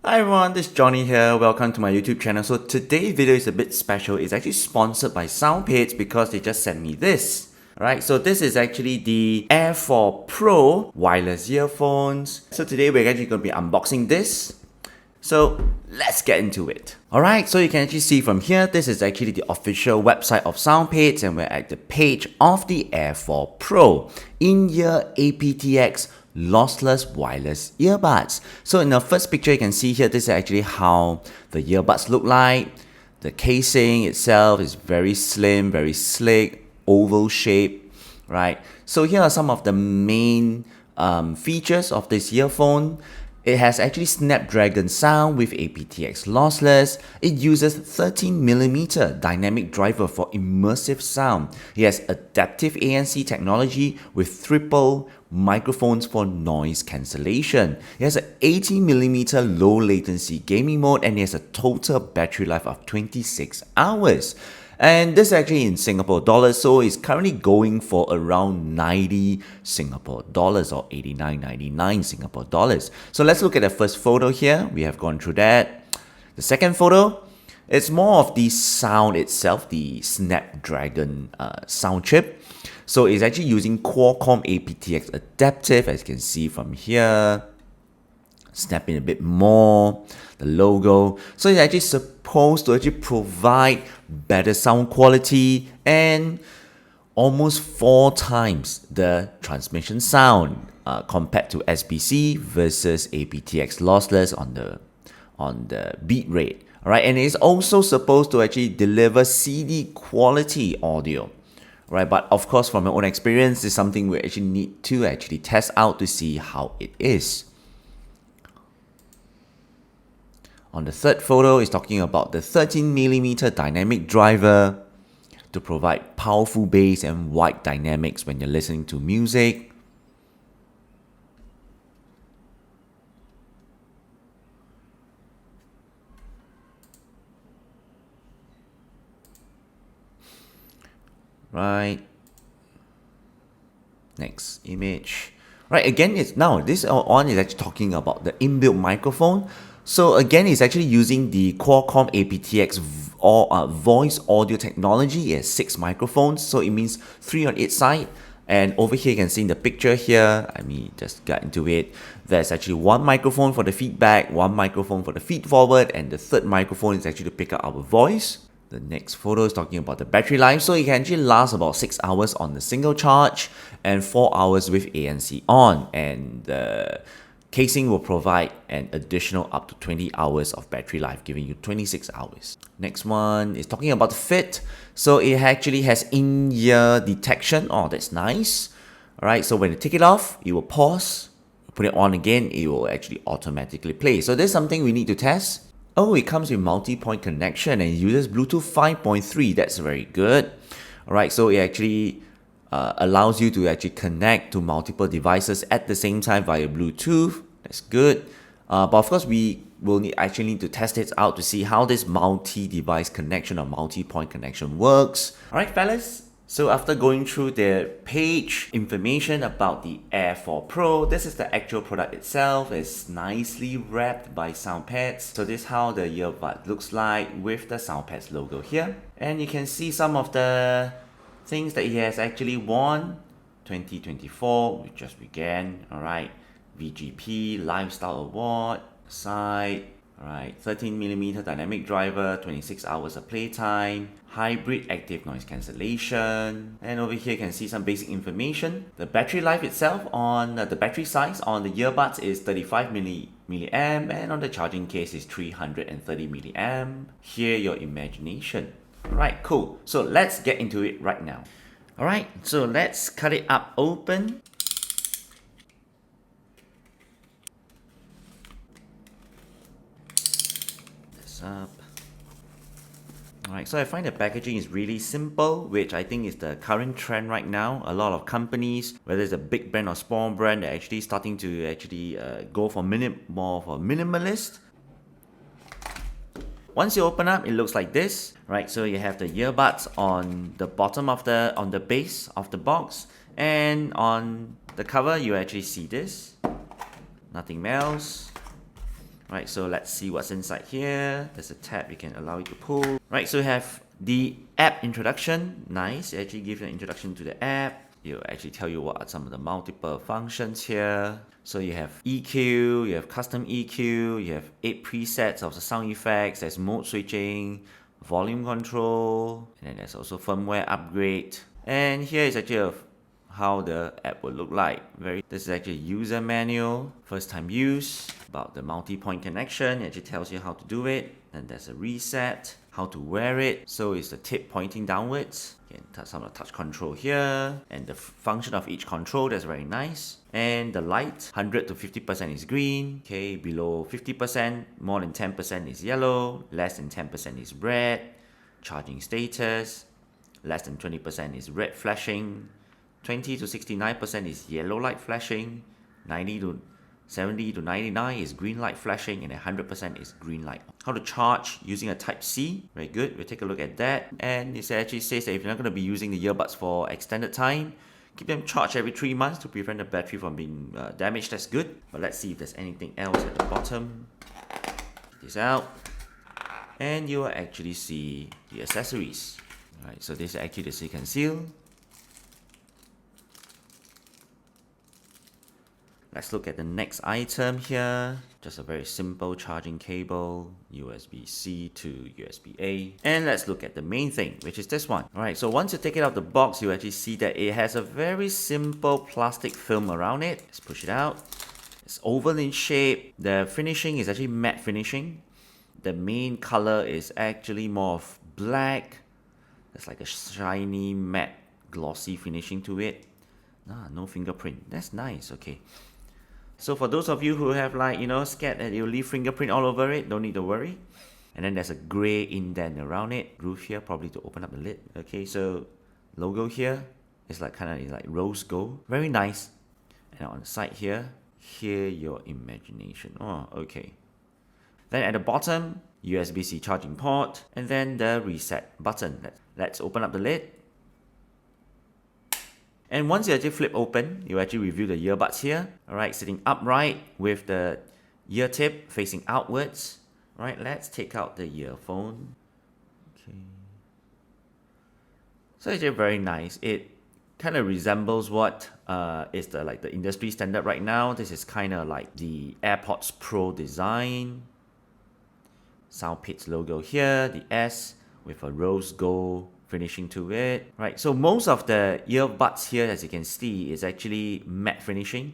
Hi everyone, this is Johnny here. Welcome to my YouTube channel. So today's video is a bit special. It's actually sponsored by Soundpeats because they just sent me this. Alright, so this is actually the Air4 Pro wireless earphones. So today we're actually going to be unboxing this. So let's get into it. Alright, so you can actually see from here, this is actually the official website of Soundpeats, and we're at the page of the Air4 Pro in-ear aptX lossless wireless earbuds. So in the first picture you can see here, this is actually how the earbuds look like. The casing itself is very slim, very slick, oval shape, right? So here are some of the main features of this earphone. It has actually Snapdragon sound with aptX lossless. It uses 13mm dynamic driver for immersive sound. It has adaptive ANC technology with triple microphones for noise cancellation. It has an 80mm low latency gaming mode, and it has a total battery life of 26 hours. And this is actually in Singapore dollars, so it's currently going for around 90 Singapore dollars or 89.99 Singapore dollars. So let's look at the first photo here. We have gone through that. The second photo, it's more of the sound itself, the Snapdragon sound chip. So it's actually using Qualcomm aptX adaptive, as you can see from here. Snap in a bit more, the logo. So it's actually supposed to actually provide better sound quality and almost 4 times the transmission sound compared to SBC versus aptX lossless on the beat rate. Alright, and it's also supposed to actually deliver CD quality audio. Right, but of course from my own experience, this is something we actually need to actually test out to see how it is. On the third photo, it's talking about the 13mm dynamic driver to provide powerful bass and wide dynamics when you're listening to music. Right. Next image. Right, again, this one is actually talking about the inbuilt microphone. So again, it's actually using the Qualcomm aptX voice audio technology. It has 6 microphones, so it means 3 on each side. And over here, you can see in the picture here, let me just get into it. There's actually 1 microphone for the feedback, 1 microphone for the feed forward, and the third microphone is actually to pick up our voice. The next photo is talking about the battery life. So it can actually last about 6 hours on the single charge and 4 hours with ANC on. And the casing will provide an additional up to 20 hours of battery life, giving you 26 hours. Next one is talking about the fit. So it actually has in-ear detection. Oh, that's nice. Alright, so when you take it off, it will pause. Put it on again, it will actually automatically play. So this is something we need to test. Oh, it comes with multi-point connection and it uses Bluetooth 5.3. That's very good. Alright, so it actually allows you to actually connect to multiple devices at the same time via Bluetooth. That's good. But of course, we will actually need to test it out to see how this multi-device connection or multi-point connection works. Alright, fellas. So after going through the page information about the Air4 Pro, this is the actual product itself. It's nicely wrapped by Soundpads. So this is how the earbud looks like with the Soundpads logo here. And you can see some of the things that he has actually won. 2024, we just began, alright. VGP Lifestyle Award, side, alright. 13mm dynamic driver, 26 hours of playtime, hybrid active noise cancellation, and over here you can see some basic information. The battery life itself on the battery size on the earbuds is 35 milliamp, and on the charging case is 330 milliamp. Hear your imagination. Right, cool. So let's get into it right now. Alright, so let's cut it up open. This up. Alright, so I find the packaging is really simple, which I think is the current trend right now. A lot of companies, whether it's a big brand or small brand, they're actually starting to go for more of a minimalist. Once you open up, it looks like this, right? So you have the earbuds on the bottom of on the base of the box, and on the cover you actually see this. Nothing else. Right, so let's see what's inside here. There's a tab you can allow you to pull. Right, so you have the app introduction. Nice, it actually gives you an introduction to the app. It'll actually tell you what are some of the multiple functions here. So you have EQ, you have custom EQ, you have 8 presets of the sound effects, there's mode switching, volume control, and then there's also firmware upgrade. And here is actually how the app will look like. This is actually a user manual, first time use, about the multi-point connection. It actually tells you how to do it. And there's a reset, how to wear it. So it's the tip pointing downwards. You can touch some of the touch control here. And the function of each control, that's very nice. And the light, 100 to 50% is green. Okay, below 50%, more than 10% is yellow. Less than 10% is red. Charging status, less than 20% is red flashing. 20 to 69% is yellow light flashing, 90 to 70 to 99 is green light flashing, and 100% is green light. How to charge using a Type-C, very good, we'll take a look at that. And it actually says that if you're not going to be using the earbuds for extended time, keep them charged every 3 months to prevent the battery from being damaged, that's good. But let's see if there's anything else at the bottom. Take this out, and you will actually see the accessories. Alright, so this is actually the silicone seal. Let's look at the next item here. Just a very simple charging cable, USB-C to USB-A. And let's look at the main thing, which is this one. Alright, so once you take it out of the box, you actually see that it has a very simple plastic film around it. Let's push it out. It's oval in shape. The finishing is actually matte finishing. The main color is actually more of black. There's like a shiny, matte, glossy finishing to it. No fingerprint. That's nice, okay. So for those of you who have scared that you'll leave fingerprint all over it, don't need to worry. And then there's a grey indent around it. Groove here, probably to open up the lid. Okay, so logo here is like kind of like rose gold. Very nice. And on the side here, hear your imagination. Oh, okay. Then at the bottom, USB-C charging port, and then the reset button. Let's open up the lid. And once you actually flip open, you actually reveal the earbuds here. Alright, sitting upright with the ear tip facing outwards. Alright, let's take out the earphone. Okay. So it's actually very nice. It kind of resembles what is the industry standard right now. This is kind of like the AirPods Pro design. Soundpeats logo here, the S with a rose gold finishing to it. Right, so most of the earbuds here, as you can see, is actually matte finishing.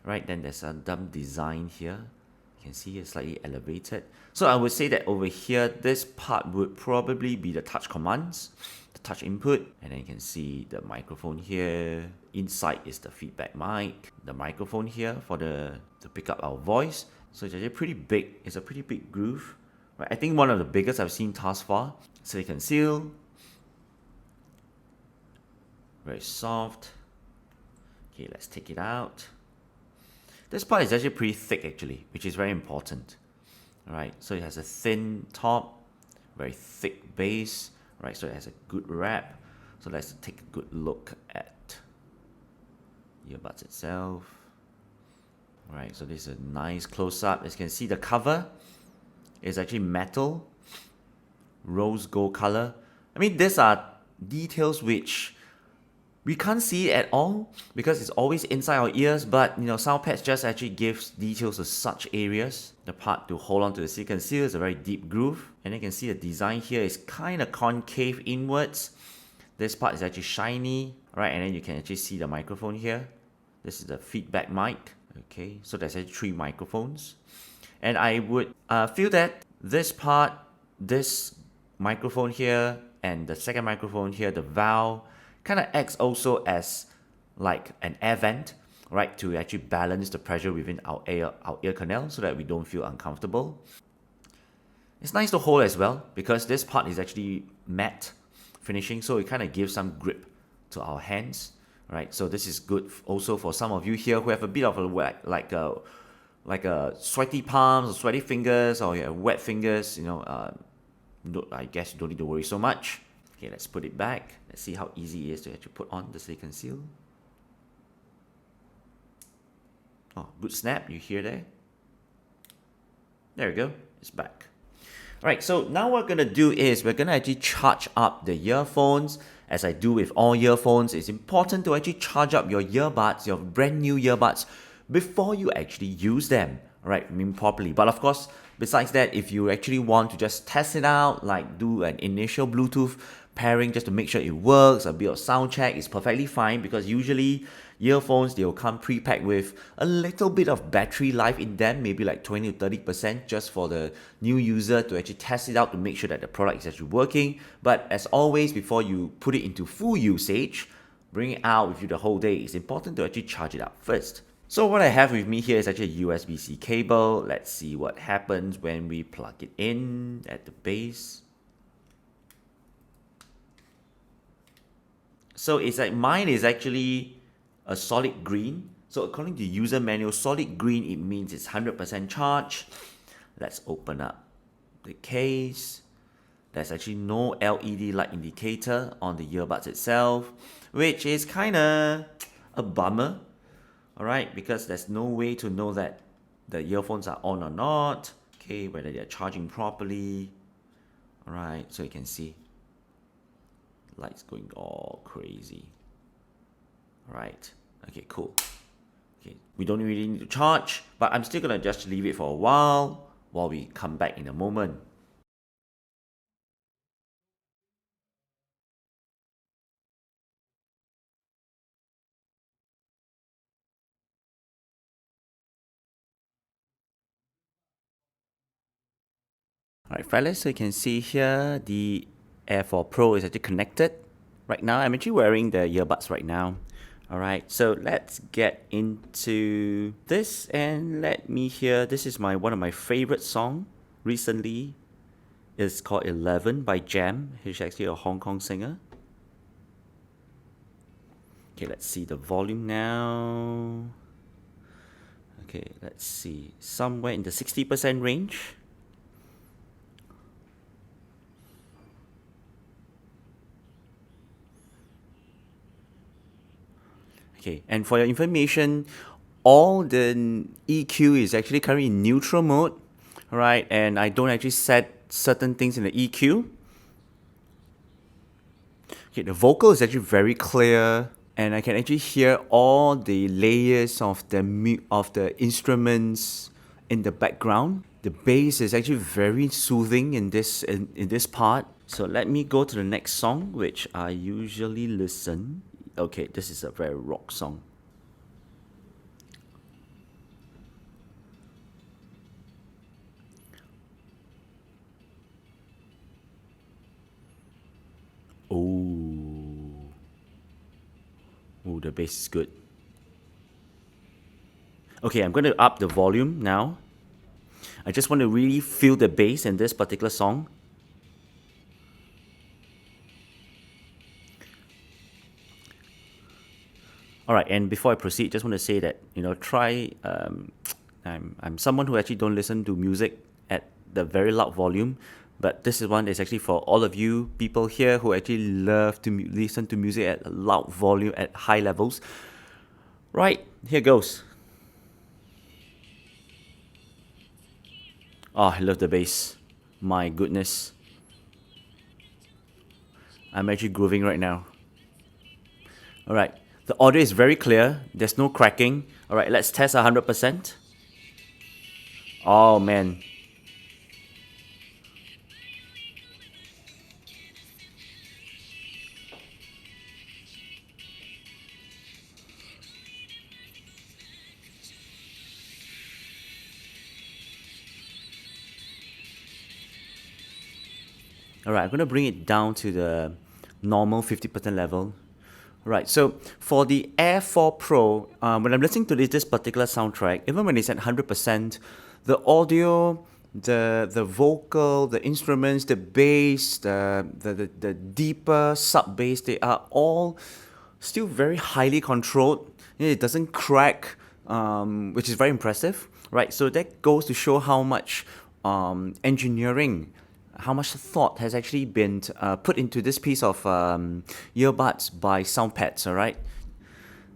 Right, then there's a dumb design here. You can see it's slightly elevated. So I would say that over here, this part would probably be the touch commands, the touch input, and then you can see the microphone here. Inside is the feedback mic, the microphone here to pick up our voice. So it's actually pretty big. It's a pretty big groove. Right, I think one of the biggest I've seen thus far. Silicone seal. Very soft. Okay, let's take it out. This part is actually pretty thick actually, which is very important. Alright, so it has a thin top, very thick base. Right, so it has a good wrap. So let's take a good look at the earbuds itself. Alright, so this is a nice close-up. As you can see, the cover is actually metal, rose gold color. I mean, these are details which we can't see at all because it's always inside our ears, but Soundpeats just actually gives details to such areas. The part to hold on to the silicone seal is a very deep groove, and you can see the design here is kind of concave inwards. This part is actually shiny, right? And then you can actually see the microphone here. This is the feedback mic. Okay, so there's actually 3 microphones, and I would feel that this part, this microphone here, and the second microphone here, the valve, kind of acts also as like an air vent, right, to actually balance the pressure within our ear canal so that we don't feel uncomfortable. It's nice to hold as well because this part is actually matte finishing, so it kind of gives some grip to our hands, right? So this is good also for some of you here who have a bit of a like a sweaty palms or sweaty fingers, or wet fingers. I guess you don't need to worry so much. Okay, let's put it back. Let's see how easy it is to actually put on the silicone seal. Oh, good snap, you hear there? There we go. It's back. All right, so now what we're gonna do is we're gonna actually charge up the earphones. As I do with all earphones, it's important to actually charge up your earbuds, your brand new earbuds, before you actually use them. All right, I mean properly. But of course, besides that, if you actually want to just test it out, like do an initial Bluetooth pairing just to make sure it works, a bit of sound check is perfectly fine, because usually earphones, they'll come pre-packed with a little bit of battery life in them, maybe like 20 to 30%, just for the new user to actually test it out to make sure that the product is actually working. But as always, before you put it into full usage, bring it out with you the whole day, it's important to actually charge it up first. So what I have with me here is actually a USB-C cable. Let's see what happens when we plug it in at the base. So it's like mine is actually a solid green. So according to user manual, solid green, it means it's 100% charged. Let's open up the case. There's actually no LED light indicator on the earbuds itself, which is kind of a bummer. All right, because there's no way to know that the earphones are on or not. Okay, whether they're charging properly. All right, so you can see lights going all crazy. All right, okay, cool. Okay, we don't really need to charge, but I'm still gonna just leave it for a while we come back in a moment. Alright, fellas, so you can see here the Air4 Pro is actually connected. Right now, I'm actually wearing the earbuds right now. Alright, so let's get into this and let me hear. This is one of my favorite song recently. It's called 11 by Jam. He's actually a Hong Kong singer. Okay, let's see the volume now. Okay, let's see. Somewhere in the 60% range. Okay, and for your information, all the EQ is actually currently in neutral mode, right? And I don't actually set certain things in the EQ. Okay, the vocal is actually very clear, and I can actually hear all the layers of the instruments in the background. The bass is actually very soothing in this part. So let me go to the next song, which I usually listen. Okay, this is a very rock song. Oh, oh, the bass is good. Okay, I'm going to up the volume now. I just want to really feel the bass in this particular song. All right, and before I proceed, just want to say that try. I'm someone who actually don't listen to music at the very loud volume, but this is one that's actually for all of you people here who actually love to listen to music at a loud volume at high levels. Right, here goes. Oh, I love the bass. My goodness. I'm actually grooving right now. All right. The audio is very clear. There's no cracking. All right, let's test 100%. Oh, man. All right, I'm going to bring it down to the normal 50% level. Right, so for the Air4 Pro, when I'm listening to this particular soundtrack, even when it's at 100%, the audio, the vocal, the instruments, the bass, the deeper sub bass, they are all still very highly controlled. It doesn't crack, which is very impressive, right? So that goes to show how much engineering, how much thought has actually been put into this piece of earbuds by Soundpeats, all right?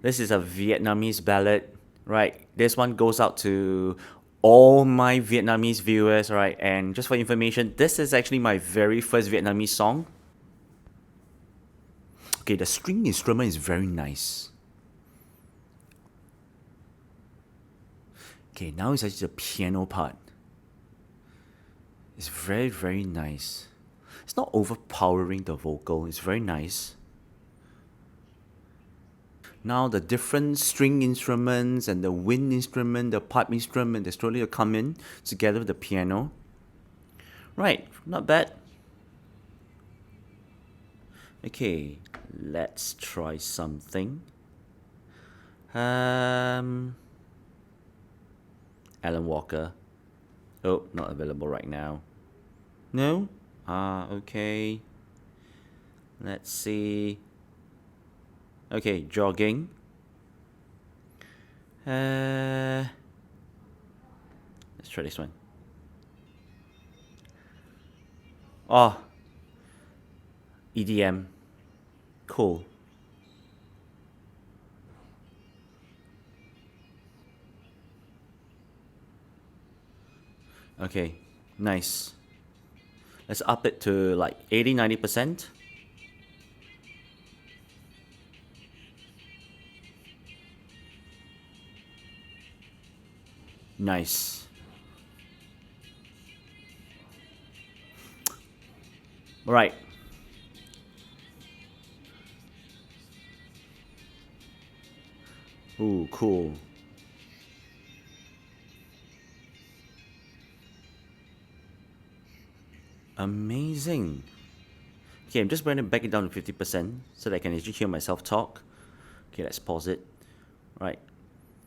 This is a Vietnamese ballad, right? This one goes out to all my Vietnamese viewers, right? And just for information, this is actually my very first Vietnamese song. Okay, the string instrument is very nice. Okay, now it's actually the piano part. It's very, very nice. It's not overpowering the vocal, it's very nice. Now the different string instruments and the wind instrument, the pipe instrument, they slowly come in together with the piano. Right, not bad. Okay, let's try something. Alan Walker. Oh, not available right now. No? Okay. Let's see. Okay, jogging. Let's try this one. Oh, EDM. Cool. Okay, nice. Let's up it to like 80-90%. Nice. Right. Ooh, cool. Amazing. Okay, I'm just going to back it down to 50% so that I can actually hear myself talk. Okay, let's pause it. Right.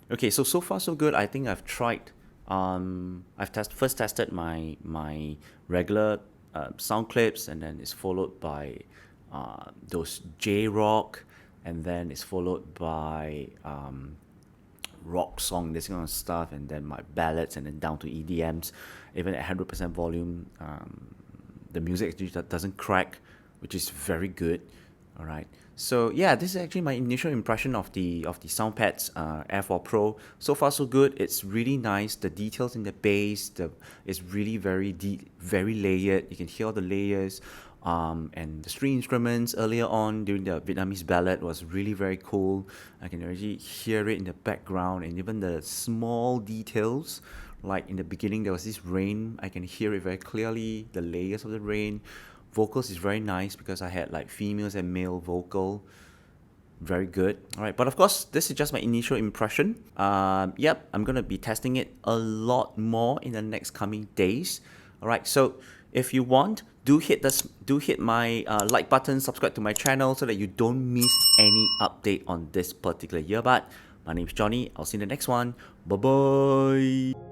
Okay, so far so good. I think I've tried. I've first tested my regular sound clips, and then it's followed by those J rock, and then it's followed by rock song, this kind of stuff, and then my ballads, and then down to EDMs. Even at 100% volume, the music actually doesn't crack, which is very good. All right. So yeah, this is actually my initial impression of the Soundpads Air4 Pro. So far so good. It's really nice. The details in the bass, it's really very deep, very layered. You can hear all the layers. And the string instruments earlier on during the Vietnamese ballad was really very cool. I can already hear it in the background, and even the small details. Like in the beginning, there was this rain. I can hear it very clearly. The layers of the rain. Vocals is very nice because I had like females and male vocal. Very good. All right, but of course, this is just my initial impression. Yep, I'm gonna be testing it a lot more in the next coming days. All right, so if you want, do hit my like button, subscribe to my channel so that you don't miss any update on this particular earbud. My name is Johnny. I'll see you in the next one. Bye bye.